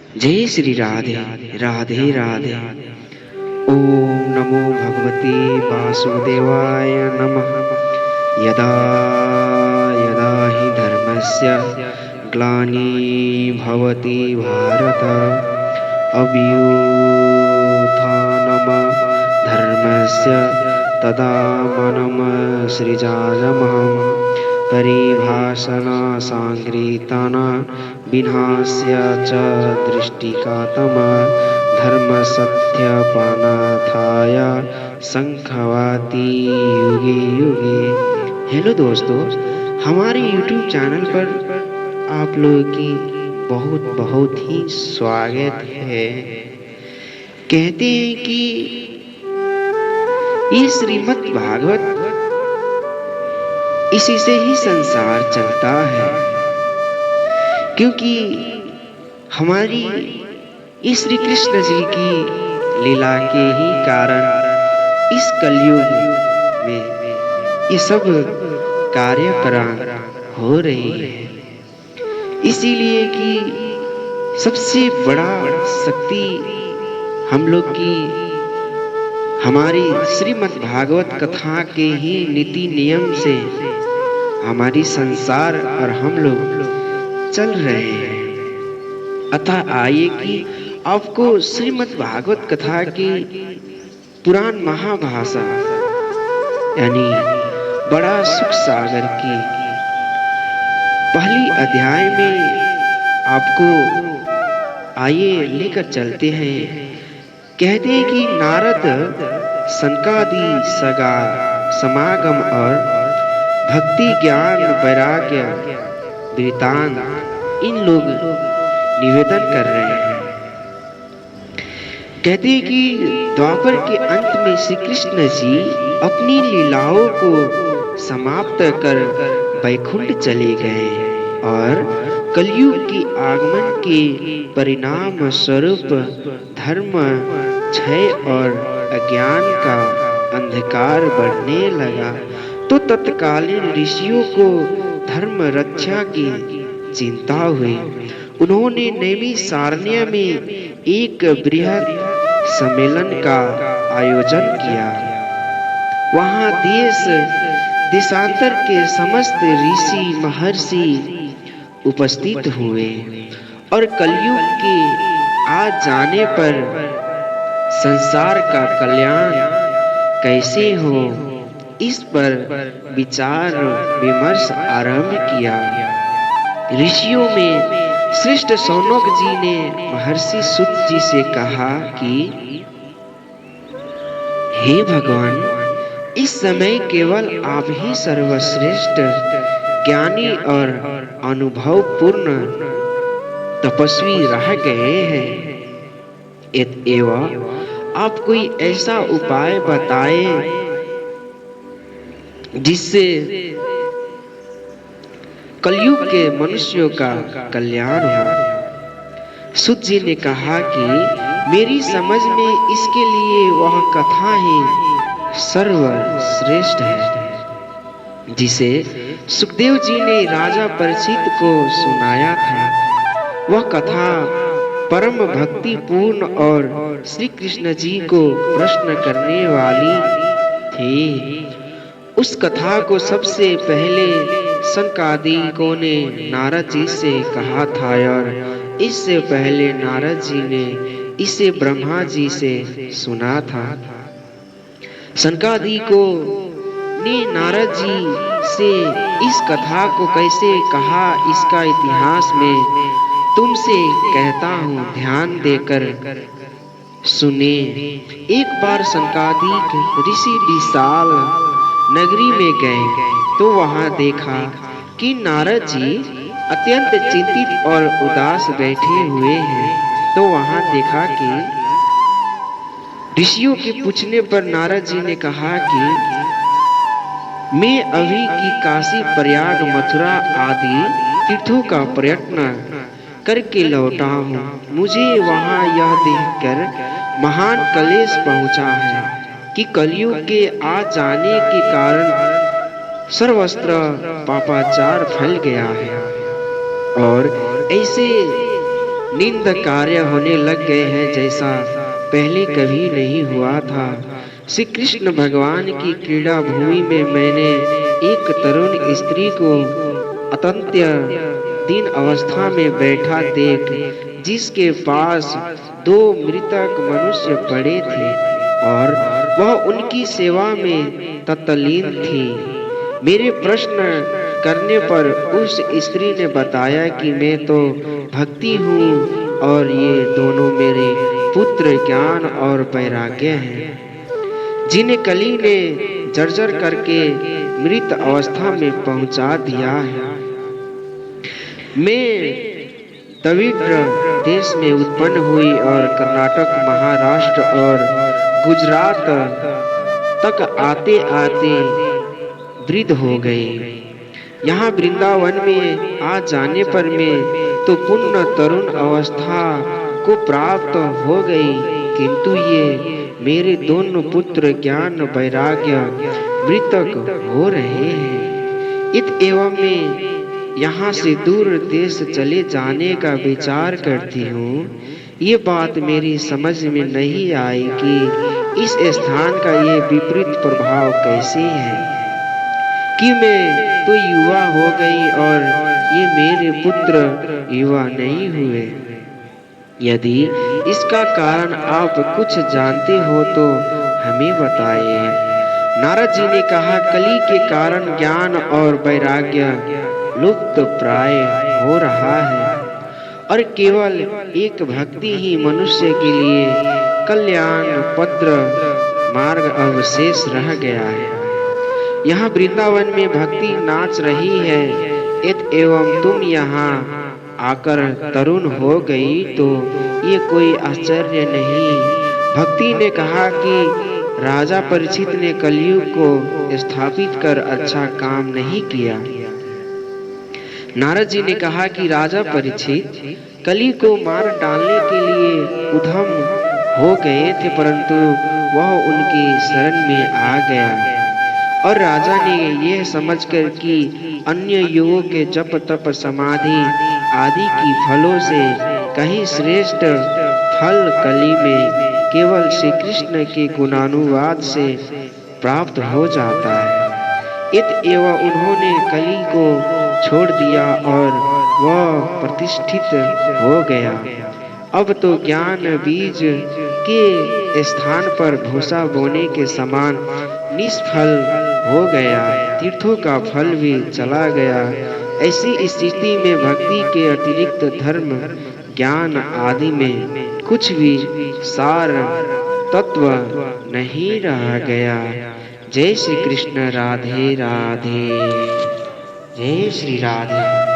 जय श्री राधे राधे राधे। ओम नमो भगवते वासुदेवाय नमः। यदा यदा हि धर्मस्य ग्लानिर्भवति भारत अभ्युत्थानं धर्मस्य तदात्मानं सृजाम्यहम्। परिभाषणा सांकृतना विनाश्य च दृष्टिकातम धर्मसत्यापनार्थाय संभवामि युगे युगे। हेलो दोस्तों, हमारे YouTube चैनल पर आप लोगों की बहुत बहुत ही स्वागत है। कहते हैं कि ये श्रीमद् भागवत, इसी से ही संसार चलता है, क्योंकि हमारी इस श्री कृष्ण जी की लीला के ही कारण इस कलयुग में ये सब कार्यक्रम हो रही है। इसीलिए कि सबसे बड़ा शक्ति हम लोग की हमारी श्रीमद् भागवत कथा के ही नीति नियम से हमारी संसार और हम लोग चल रहे हैं। अतः आइए कि आपको श्रीमद् भागवत कथा की पुराण महाभाषा यानी बड़ा सुख सागर की पहली अध्याय में आपको आइए लेकर चलते हैं। कहते हैं कि नारद सनकादि सगा समागम और भक्ति ज्ञान वैराग्य वृतांत इन लोग निवेदन कर रहे हैं। कहते हैं कि द्वापर के अंत में श्री कृष्ण जी अपनी लीलाओं को समाप्त कर वैकुंठ चले गए और कलयुग की आगमन के परिणाम स्वरूप धर्म क्षय और अज्ञान का अंधकार बढ़ने लगा, तो तत्कालीन ऋषियों को धर्म रक्षा की चिंता हुई। उन्होंने नैमिषारण्य में एक बृहद सम्मेलन का आयोजन किया। वहां देश देशांतर के समस्त ऋषि महर्षि उपस्थित हुए और कलयुग के आ जाने पर संसार का कल्याण कैसे हो, इस पर विचार विमर्श आरंभ किया। ऋषियों में श्रेष्ठ शौनक जी ने महर्षि सूत जी से कहा कि हे भगवान, इस समय केवल आप ही सर्वश्रेष्ठ ज्ञानी और अनुभव पूर्ण तपस्वी रह गए हैं। एवं आप कोई ऐसा उपाय बताए जिससे कलयुग के मनुष्यों का कल्याण हो। सूत जी ने कहा कि मेरी समझ में इसके लिए वह कथा ही सर्वश्रेष्ठ है जिसे सुखदेव जी ने राजा परीक्षित को सुनाया था। वह कथा परम भक्ति पूर्ण और श्री कृष्ण जी को प्रश्न करने वाली थी। उस कथा को सबसे पहले सनकादिकों ने नारद जी से कहा था और इससे पहले नारद जी ने इसे ब्रह्मा जी से सुना था। सनकादिकों ने नारद जी से इस कथा को कैसे कहा, इसका इतिहास में तुमसे कहता हूँ, ध्यान देकर सुने। एक बार सनकादिक ऋषि विशाल नगरी में गए तो वहां देखा कि नारद जी अत्यंत चिंतित और उदास बैठे हुए हैं। तो वहां देखा कि ऋषियों के पूछने पर नारद जी ने कहा कि मैं अभी की काशी प्रयाग मथुरा आदि तीर्थों का पर्यटन करके लौटा हूँ। मुझे वहां यह देखकर महान क्लेश पहुंचा है कि कलयुग के आ जाने के कारण सर्वत्र पापाचार फैल गया है और ऐसे निंद कार्य होने लग गए हैं जैसा पहले कभी नहीं हुआ था। श्री कृष्ण भगवान की क्रीड़ा भूमि में मैंने एक तरुण स्त्री को अत्यंत दीन अवस्था में बैठा देख, जिसके पास दो मृतक मनुष्य पड़े थे और वह उनकी सेवा में तत्लीन थी। मेरे प्रश्न करने पर उस स्त्री ने बताया कि मैं तो भक्ति हूँ और ये दोनों मेरे पुत्र ज्ञान और वैराग्य हैं, जिन्हें कली ने जर्जर करके मृत अवस्था में पहुंचा दिया है। मैं द्रविड़ देश में उत्पन्न हुई और कर्नाटक, महाराष्ट्र और गुजरात तक आते आते वृद्ध हो गई। यहाँ वृंदावन में आ जाने पर मैं तो पुण्य तरुण अवस्था को प्राप्त हो गई, किंतु ये मेरे दोनों पुत्र ज्ञान वैराग्य मृतक हो रहे हैं। इत एवं मैं यहाँ से दूर देश चले जाने का विचार करती हूँ। ये बात मेरी समझ में नहीं आई कि इस स्थान का ये विपरीत प्रभाव कैसे है कि मैं तो युवा हो गई और ये मेरे पुत्र युवा नहीं हुए। यदि इसका कारण आप कुछ जानते हो तो हमें बताइए। नारद जी ने कहा, कली के कारण ज्ञान और वैराग्य लुप्त प्राय हो रहा है और केवल एक भक्ति ही मनुष्य के लिए कल्याण पत्र मार्ग अवशेष रह गया है। यहाँ वृंदावन में भक्ति नाच रही है, इत एवं तुम यहाँ आकर तरुण हो गई तो ये कोई आश्चर्य नहीं। भक्ति ने कहा कि राजा परीक्षित ने कलयुग को स्थापित कर अच्छा काम नहीं किया। नारद जी ने कहा कि राजा परीक्षित कली को मार डालने के लिए उद्यम हो गए थे, परंतु वह उनकी शरण में आ गया और राजा ने यह समझकर कि अन्य युगों के जप तप समाधि आदि की फलों से कहीं श्रेष्ठ फल कली में केवल श्री कृष्ण के गुणानुवाद से प्राप्त हो जाता है। इत एवं उन्होंने कली को छोड़ दिया और वह प्रतिष्ठित हो गया। अब तो ज्ञान बीज के स्थान पर भूसा बोने के समान निष्फल हो गया, तीर्थों का फल भी चला गया। ऐसी स्थिति में भक्ति के अतिरिक्त धर्म ज्ञान आदि में कुछ भी सार तत्व नहीं रह गया। जय श्री कृष्ण, राधे राधे। जय श्री राधे।